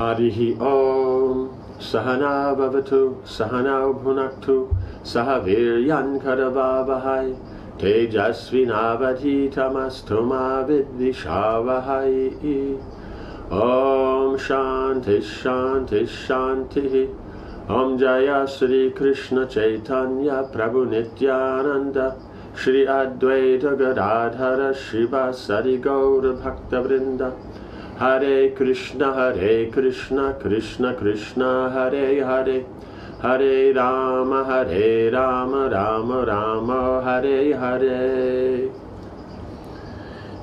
Harihi Om. Sahana Bhavatu, Sahana Bhunaktu, Sahaviryan Karavavahai, Tejasvinavadhitamastuma Vidvishavahai. Om Shanti Shanti Shanti. Om Jaya Sri Krishna Chaitanya Prabhu Nityananda, Shri Advaita Gadadhara Shivasari Gaura Bhakta Vrinda. Hare Krishna, Krishna Krishna, Hare Hare, Hare Rama, Rama Rama, Hare Hare.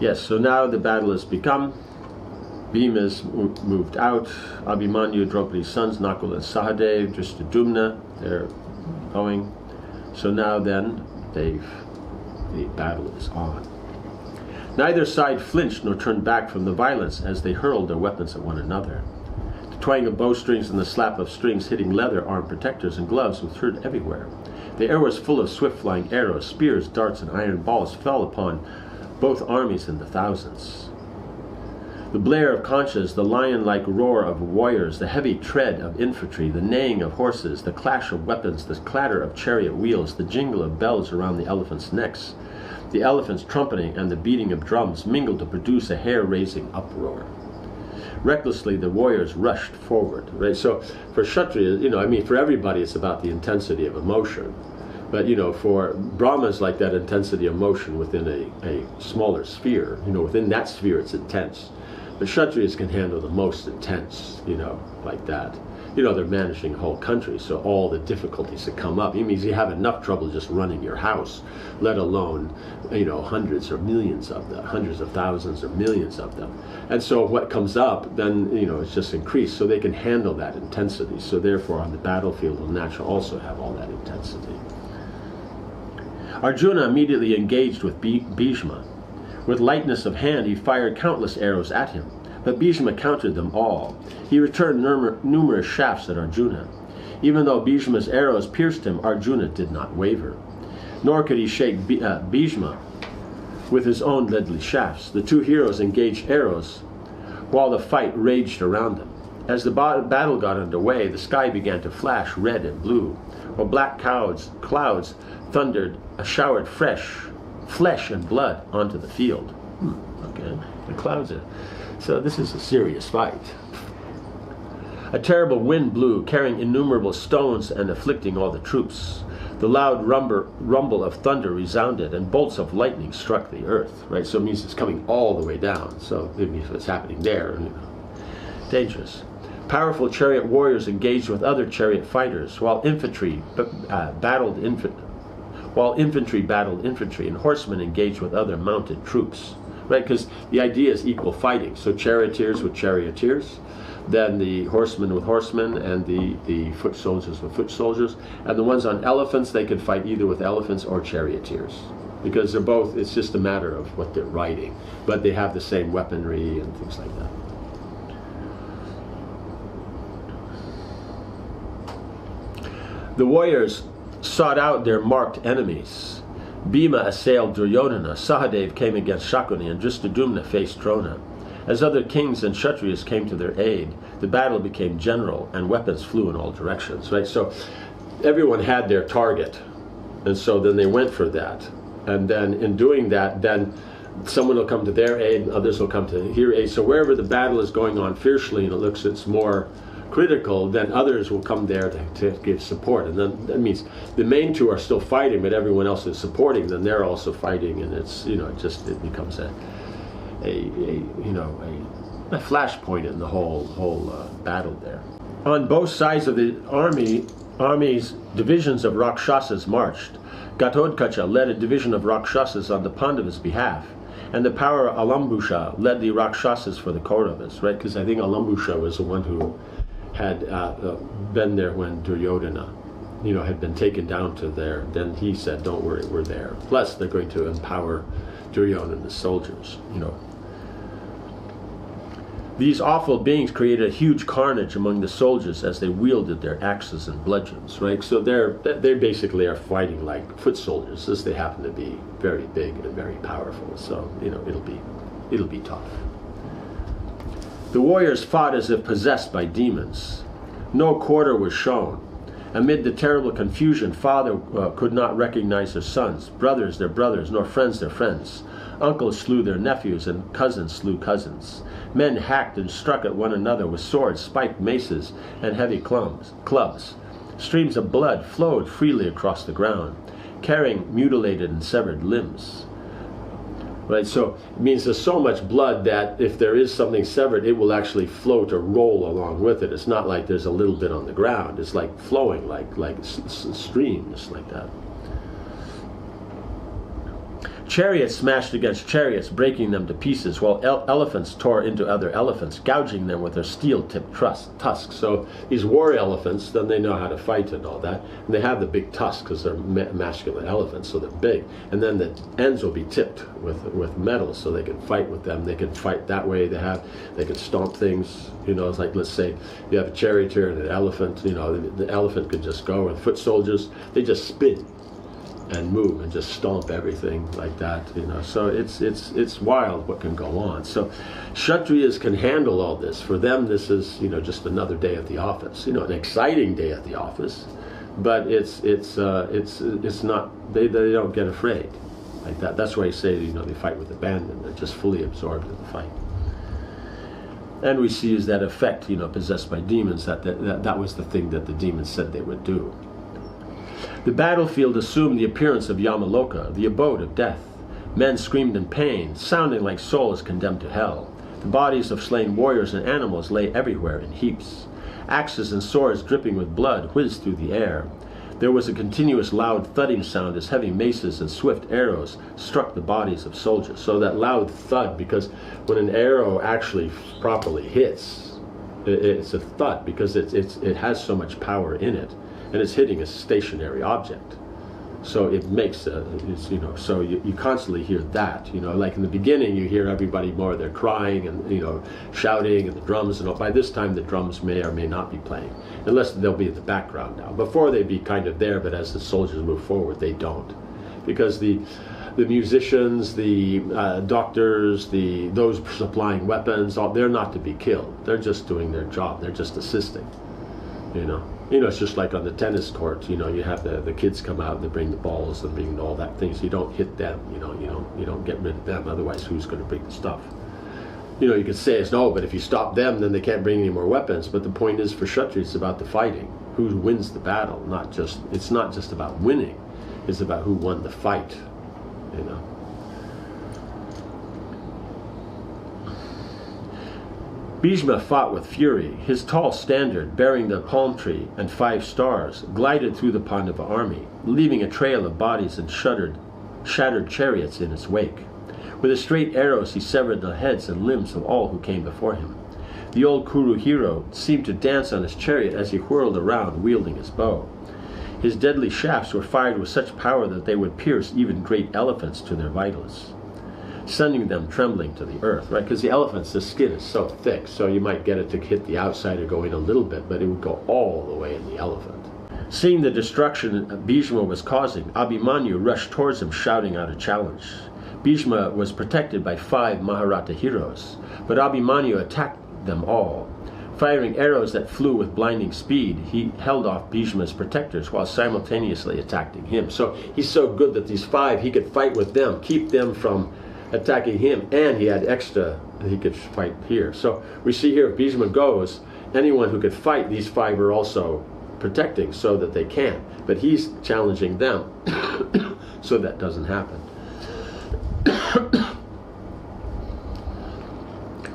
Yes, so now the battle has become. Bhima's moved out. Abhimanyu, Draupadi's sons, Nakul and Sahadev, Drishtadyumna, they're going. So now then, the battle is on. Neither side flinched nor turned back from the violence as they hurled their weapons at one another. The twang of bowstrings and the slap of strings hitting leather arm protectors and gloves was heard everywhere. The air was full of swift-flying arrows, spears, darts, and iron balls fell upon both armies in the thousands. The blare of conches, the lion-like roar of warriors, the heavy tread of infantry, the neighing of horses, the clash of weapons, the clatter of chariot wheels, the jingle of bells around the elephants' necks, the elephants trumpeting and the beating of drums mingled to produce a hair-raising uproar. Recklessly, the warriors rushed forward. Right? So for Kshatriya, for everybody it's about the intensity of emotion. But, for Brahmas, like that intensity of motion within a smaller sphere, within that sphere it's intense. But Kshatriyas can handle the most intense, like that. They're managing a whole country, so all the difficulties that come up, it means you have enough trouble just running your house, let alone, hundreds or millions of them, hundreds of thousands or millions of them. And so what comes up, then, it's just increased, so they can handle that intensity. So therefore, on the battlefield, will naturally also have all that intensity. Arjuna immediately engaged with Bhishma. With lightness of hand, he fired countless arrows at him, but Bhishma countered them all. He returned numerous shafts at Arjuna. Even though Bhishma's arrows pierced him, Arjuna did not waver. Nor could he shake Bhishma with his own deadly shafts. The two heroes engaged arrows while the fight raged around them. As the battle got underway, the sky began to flash red and blue, while black clouds thundered, showered flesh and blood onto the field. Okay, the clouds are... So this is a serious fight. A terrible wind blew, carrying innumerable stones and afflicting all the troops. The loud rumble of thunder resounded, and bolts of lightning struck the earth. Right, so it means it's coming all the way down. So it means what's happening there. Dangerous. Powerful chariot warriors engaged with other chariot fighters, while infantry battled infantry, and horsemen engaged with other mounted troops. Right, because the idea is equal fighting. So charioteers with charioteers, then the horsemen with horsemen, and the foot soldiers with foot soldiers. And the ones on elephants, they could fight either with elephants or charioteers, because they're both, it's just a matter of what they're riding. But they have the same weaponry and things like that. The warriors sought out their marked enemies. Bhima assailed Duryodhana, Sahadev came against Shakuni, and Drishtadyumna faced Drona. As other kings and Kshatriyas came to their aid, the battle became general, and weapons flew in all directions. Right, so everyone had their target, and so then they went for that. And then in doing that, then someone will come to their aid, and others will come to your aid. So wherever the battle is going on fiercely, and it looks it's more critical, then others will come there to give support. And then that means the main two are still fighting, but everyone else is supporting, then they're also fighting, and it's, it becomes a flashpoint in the whole battle there. On both sides of the armies, divisions of Rakshasas marched. Ghatotkacha led a division of Rakshasas on the Pandavas' behalf, and the power of Alambusha led the Rakshasas for the Kauravas, right? Because I think Alambusha was the one who had been there when Duryodhana, had been taken down to there. Then he said, don't worry, we're there. Plus, they're going to empower Duryodhana's soldiers, These awful beings created a huge carnage among the soldiers as they wielded their axes and bludgeons, right? So they basically are fighting like foot soldiers, as they happen to be very big and very powerful. So, it'll be tough. The warriors fought as if possessed by demons. No quarter was shown. Amid the terrible confusion, father could not recognize their sons, brothers their brothers, nor friends their friends. Uncles slew their nephews, and cousins slew cousins. Men hacked and struck at one another with swords, spiked maces, and heavy clubs. Streams of blood flowed freely across the ground, carrying mutilated and severed limbs. Right, so it means there's so much blood that if there is something severed, it will actually float or roll along with it. It's not like there's a little bit on the ground. It's like flowing, like streams like that. Chariots smashed against chariots, breaking them to pieces, while elephants tore into other elephants, gouging them with their steel-tipped tusks. So these war elephants, then they know how to fight and all that. And they have the big tusks because they're masculine elephants, so they're big. And then the ends will be tipped with metal, so they can fight with them. They can fight that way. They can stomp things. You know, it's like, let's say you have a charioteer and an elephant. You know, the elephant could just go, and foot soldiers, they just spin and move and just stomp everything like that, you know. So it's wild what can go on. So Kshatriyas can handle all this. For them, this is, you know, just another day at the office. You know, an exciting day at the office, but it's not. They don't get afraid like that. That's why I say, you know, they fight with abandon. They're just fully absorbed in the fight. And we see is that effect, you know, possessed by demons. That was the thing that the demons said they would do. The battlefield assumed the appearance of Yamaloka, the abode of death. Men screamed in pain, sounding like souls condemned to hell. The bodies of slain warriors and animals lay everywhere in heaps. Axes and swords dripping with blood whizzed through the air. There was a continuous loud thudding sound as heavy maces and swift arrows struck the bodies of soldiers. So that loud thud, because when an arrow actually properly hits, it's a thud because it has so much power in it. And it's hitting a stationary object, so it makes you know. So you constantly hear that, you know. Like in the beginning, you hear everybody more. They're crying and, you know, shouting, and the drums. And all. By this time, the drums may or may not be playing, unless they'll be in the background now. Before they'd be kind of there, but as the soldiers move forward, they don't, because the musicians, the doctors, those supplying weapons, they're not to be killed. They're just doing their job. They're just assisting, you know. You know, it's just like on the tennis court. You know, you have the kids come out and they bring the balls and bring all that things. You don't hit them. You know, you don't get rid of them. Otherwise, who's going to bring the stuff? You know, you could say it's no, but if you stop them, then they can't bring any more weapons. But the point is, for Kshatriya, it's about the fighting. Who wins the battle? It's not just about winning. It's about who won the fight. You know. Bhishma fought with fury. His tall standard, bearing the palm tree and 5 stars, glided through the Pandava army, leaving a trail of bodies and shattered chariots in its wake. With his straight arrows he severed the heads and limbs of all who came before him. The old Kuru hero seemed to dance on his chariot as he whirled around, wielding his bow. His deadly shafts were fired with such power that they would pierce even great elephants to their vitals, sending them trembling to the earth, right? Because the elephant's, the skin is so thick, so you might get it to hit the outside or go in a little bit, but it would go all the way in the elephant. Seeing the destruction Bhishma was causing, Abhimanyu rushed towards him, shouting out a challenge. Bhishma was protected by 5 Mahabharata heroes, but Abhimanyu attacked them all. Firing arrows that flew with blinding speed, he held off Bhishma's protectors while simultaneously attacking him. So he's so good that these 5, he could fight with them, keep them from attacking him, and he had extra that he could fight here. So we see here, if Bhishma goes, anyone who could fight, these 5 are also protecting so that they can. But he's challenging them so that doesn't happen.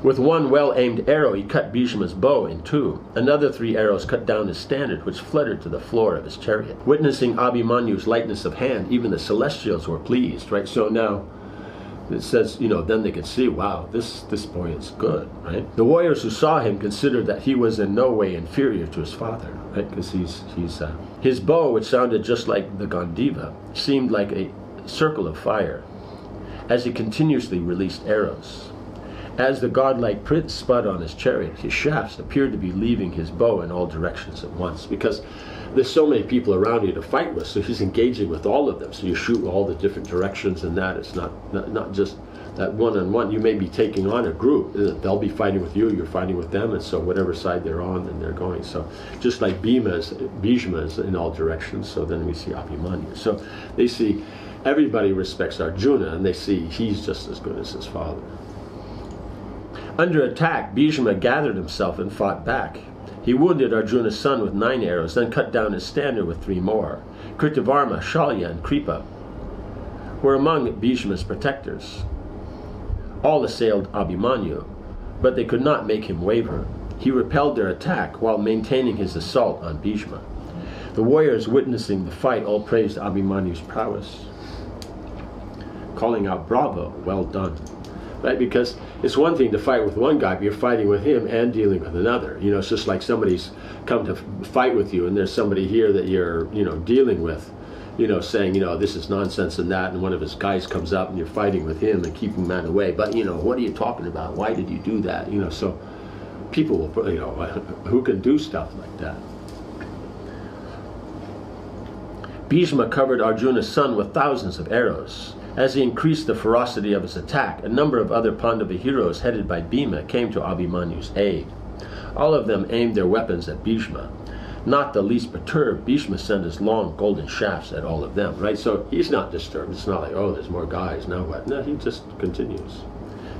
With one well-aimed arrow, he cut Bhishma's bow in 2. Another 3 arrows cut down his standard, which fluttered to the floor of his chariot. Witnessing Abhimanyu's lightness of hand, even the celestials were pleased, right? So now it says, you know, then they could see, wow, this boy is good, right? The warriors who saw him considered that he was in no way inferior to his father, right? Because his bow, which sounded just like the Gandiva, seemed like a circle of fire as he continuously released arrows. As the godlike prince sped on his chariot, his shafts appeared to be leaving his bow in all directions at once, because there's so many people around you to fight with, so he's engaging with all of them. So you shoot all the different directions, and that it's not just that one-on-one, you may be taking on a group. They'll be fighting with you, you're fighting with them, and so whatever side they're on, then they're going. So just like Bhishma is in all directions, so then we see Abhimanyu. So they see everybody respects Arjuna, and they see he's just as good as his father. Under attack, Bhishma gathered himself and fought back. He wounded Arjuna's son with 9 arrows, then cut down his standard with 3 more. Kritavarma, Shalya, and Kripa were among Bhishma's protectors. All assailed Abhimanyu, but they could not make him waver. He repelled their attack while maintaining his assault on Bhishma. The warriors witnessing the fight all praised Abhimanyu's prowess, calling out, "Bravo, well done." Right? Because it's one thing to fight with one guy, but you're fighting with him and dealing with another. You know, it's just like somebody's come to fight with you, and there's somebody here that you're, dealing with, saying, this is nonsense and that, and one of his guys comes up and you're fighting with him and keeping him out of the way. But, what are you talking about? Why did you do that? So people will, who can do stuff like that? Bhishma covered Arjuna's son with thousands of arrows. As he increased the ferocity of his attack, a number of other Pandava heroes headed by Bhima came to Abhimanyu's aid. All of them aimed their weapons at Bhishma. Not the least perturbed, Bhishma sent his long golden shafts at all of them, right? So he's not disturbed. It's not like, oh, there's more guys, now what? No, he just continues.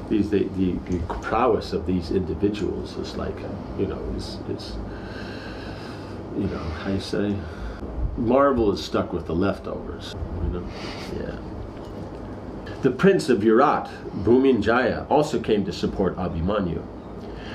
The prowess of these individuals is like, how you say? Marvel is stuck with the leftovers, Yeah. The prince of Virat, Bhuminjaya, also came to support Abhimanyu.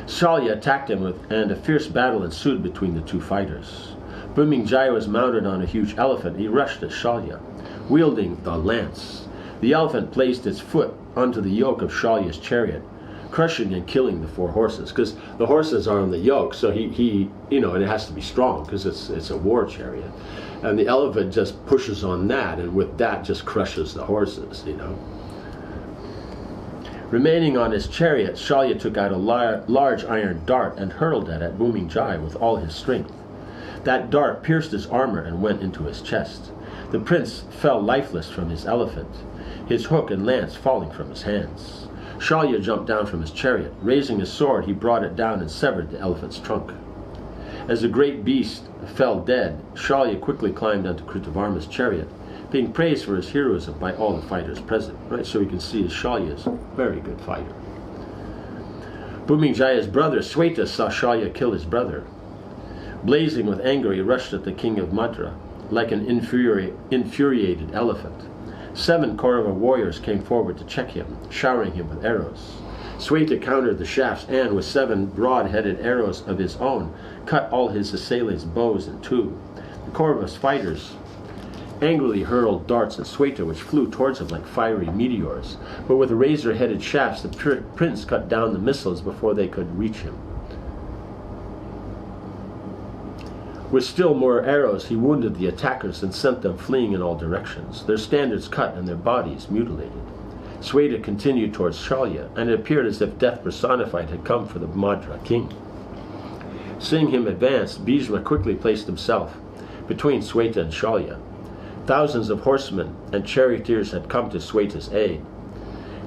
Shalya attacked him and a fierce battle ensued between the two fighters. Bhuminjaya was mounted on a huge elephant. He rushed at Shalya, wielding the lance. The elephant placed its foot onto the yoke of Shalya's chariot, crushing and killing the 4 horses, because the horses are on the yoke, so he and it has to be strong because it's a war chariot. And the elephant just pushes on that, and with that just crushes the horses, Remaining on his chariot, Shalya took out a large iron dart and hurled it at Bhuminjaya with all his strength. That dart pierced his armor and went into his chest. The prince fell lifeless from his elephant, his hook and lance falling from his hands. Shalya jumped down from his chariot. Raising his sword, he brought it down and severed the elephant's trunk. As the great beast fell dead, Shalya quickly climbed onto Kritavarma's chariot, being praised for his heroism by all the fighters present. Right, so we can see Shalya is a very good fighter. Bhuminjaya's brother Sweta saw Shalya kill his brother. Blazing with anger, he rushed at the king of Madra like an infuriated elephant. 7 Kaurava warriors came forward to check him, showering him with arrows. Sweta countered the shafts and, with 7 broad-headed arrows of his own, cut all his assailants' bows in 2. The Kaurava's fighters angrily hurled darts at Sweta, which flew towards him like fiery meteors, but with razor-headed shafts the prince cut down the missiles before they could reach him. With still more arrows, he wounded the attackers and sent them fleeing in all directions, their standards cut and their bodies mutilated. Sweta continued towards Shalya, and it appeared as if death personified had come for the Madra king. Seeing him advance, Bhishma quickly placed himself between Sweta and Shalya. Thousands of horsemen and charioteers had come to Sweta's aid,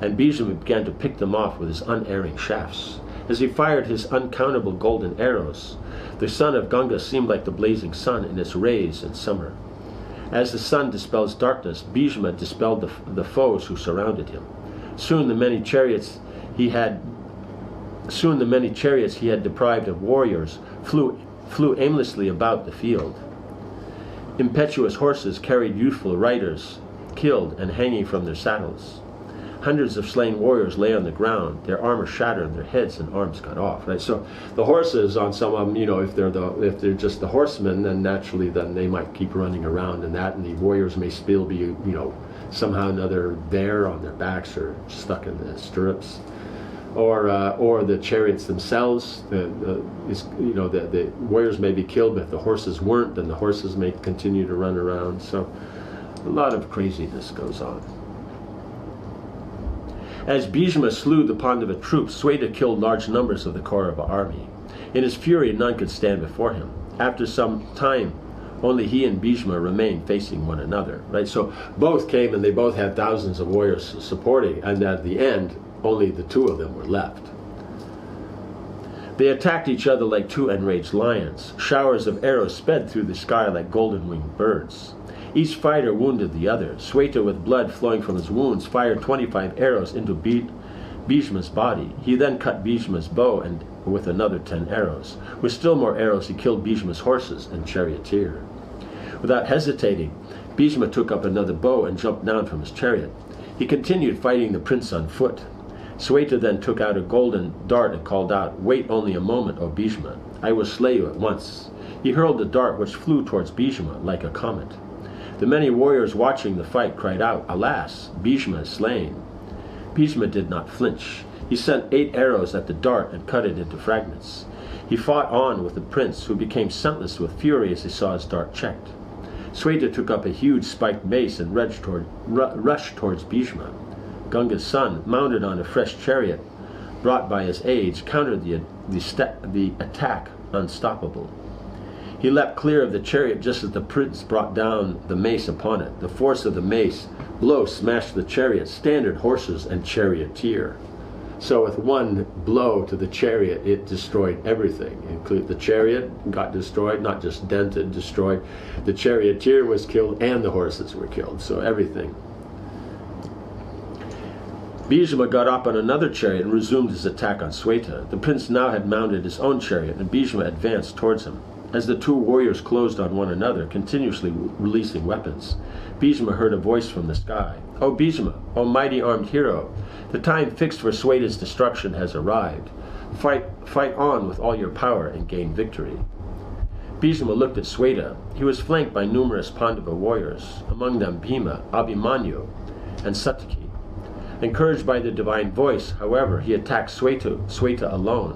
and Bhishma began to pick them off with his unerring shafts. As he fired his uncountable golden arrows, the son of Ganga seemed like the blazing sun in its rays in summer. As the sun dispels darkness, Bhishma dispelled the foes who surrounded him. Soon the many chariots he had deprived of warriors flew aimlessly about the field. Impetuous horses carried youthful riders, killed and hanging from their saddles. Hundreds of slain warriors lay on the ground, their armor shattered, their heads and arms cut off. Right, so the horses on some of them, if they're just the horsemen, then naturally, then they might keep running around and that, and the warriors may still be, somehow or another there on their backs or stuck in the stirrups, or the chariots themselves. The warriors may be killed, but if the horses weren't, then the horses may continue to run around. So a lot of craziness goes on. As Bhishma slew the Pandava troops, Sweta killed large numbers of the Kaurava army. In his fury, none could stand before him. After some time, Only he and Bhishma remained facing one another, right? So both came and they both had thousands of warriors supporting, and at the end, only the two of them were left. They attacked each other like two enraged lions. Showers of arrows sped through the sky like golden-winged birds. Each fighter wounded the other. Sweta, with blood flowing from his wounds, fired 25 arrows into Bhishma's body. He then cut Bhishma's bow and with another 10 arrows. With still more arrows, he killed Bhishma's horses and charioteer. Without hesitating, Bhishma took up another bow and jumped down from his chariot. He continued fighting the prince on foot. Sweta then took out a golden dart and called out, "Wait only a moment, O Bhishma. I will slay you at once." He hurled the dart, which flew towards Bhishma like a comet. The many warriors watching the fight cried out, "Alas, Bhishma is slain." Bhishma did not flinch. He sent 8 arrows at the dart and cut it into fragments. He fought on with the prince, who became senseless with fury as he saw his dart checked. Sweta took up a huge spiked mace and rushed towards Bhishma. Ganga's son, mounted on a fresh chariot brought by his age, countered the attack unstoppable. He leapt clear of the chariot just as the prince brought down the mace upon it. The force of the mace blow smashed the chariot, standard, horses, and charioteer. So with one blow to the chariot, it destroyed everything. The chariot got destroyed, not just dented, destroyed. The charioteer was killed and the horses were killed, so everything. Bhishma got up on another chariot and resumed his attack on Sweta. The prince now had mounted his own chariot, and Bhishma advanced towards him. As the two warriors closed on one another, continuously releasing weapons, Bhishma heard a voice from the sky. "O Bhishma, O mighty armed hero, the time fixed for Sweta's destruction has arrived. Fight on with all your power and gain victory." Bhishma looked at Sweta. He was flanked by numerous Pandava warriors, among them Bhima, Abhimanyu, and Sataki. Encouraged by the divine voice, however, he attacked Sweta alone,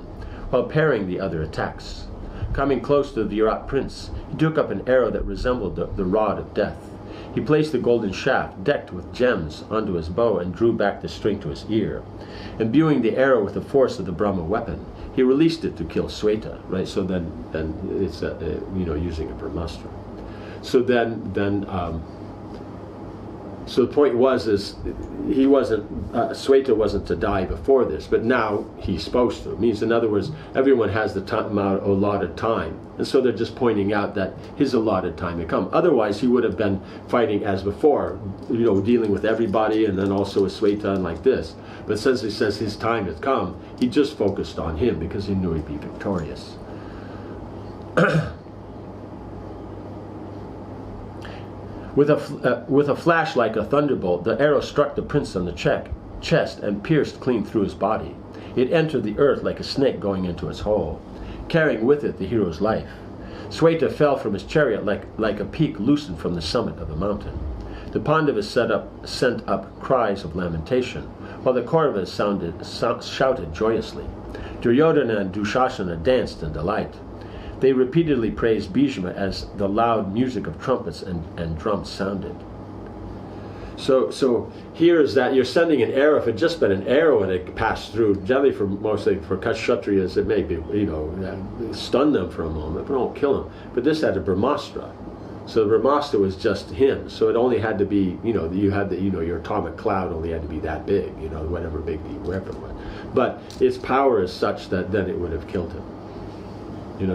while parrying the other attacks. Coming close to the Virat prince, he took up an arrow that resembled the rod of death. He placed the golden shaft, decked with gems, onto his bow and drew back the string to his ear. Imbuing the arrow with the force of the Brahma weapon, he released it to kill Sweta, right? So then it's using a Brahmastra. So so the point is he wasn't, Sweta wasn't to die before this, but now he's supposed to. It means, in other words, everyone has the allotted time. And so they're just pointing out that his allotted time had come. Otherwise, he would have been fighting as before, dealing with everybody and then also with Sweta and like this. But since he says his time has come, he just focused on him because he knew he'd be victorious. With a flash like a thunderbolt, the arrow struck the prince on the chest and pierced clean through his body. It entered the earth like a snake going into its hole, carrying with it the hero's life. Sweta fell from his chariot like a peak loosened from the summit of a mountain. The Pandavas sent up cries of lamentation, while the Kauravas shouted joyously. Duryodhana and Dushasana danced in delight. They repeatedly praised Bhishma as the loud music of trumpets and drums sounded. So here is that you're sending an arrow. If it had just been an arrow and it passed through, generally mostly for Kshatriyas, it may be, stun them for a moment, but don't kill them. But this had a Brahmastra. So the Brahmastra was just him. So it only had to be, you had your atomic cloud only had to be that big, whatever big the weapon was. But its power is such that then it would have killed him.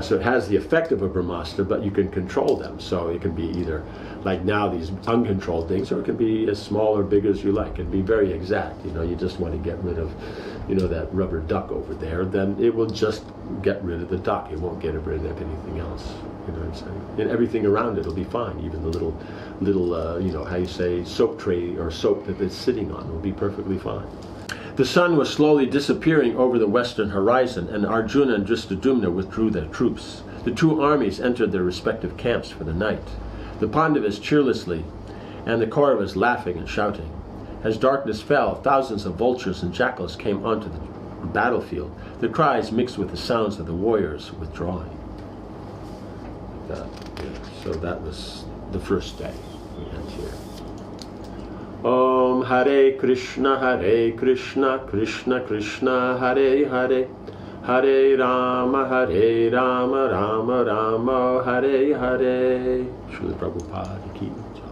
So it has the effect of a Brahmastra, but you can control them. So it can be either, like now, these uncontrolled things, or it can be as small or big as you like. It can be very exact. You just want to get rid of, that rubber duck over there, then it will just get rid of the duck. It won't get rid of anything else. You know what I'm saying? And everything around it will be fine. Even the little soap tray or soap that it's sitting on will be perfectly fine. The sun was slowly disappearing over the western horizon, and Arjuna and Drishtadyumna withdrew their troops. The two armies entered their respective camps for the night. The Pandavas cheerlessly, and the Kauravas laughing and shouting. As darkness fell, thousands of vultures and jackals came onto the battlefield, the cries mixed with the sounds of the warriors withdrawing. So that was the first day. We end here. Om Hare Krishna, Krishna Krishna, Hare Hare, Hare Rama, Rama Rama, Hare Hare. Srila Prabhupada ki jai.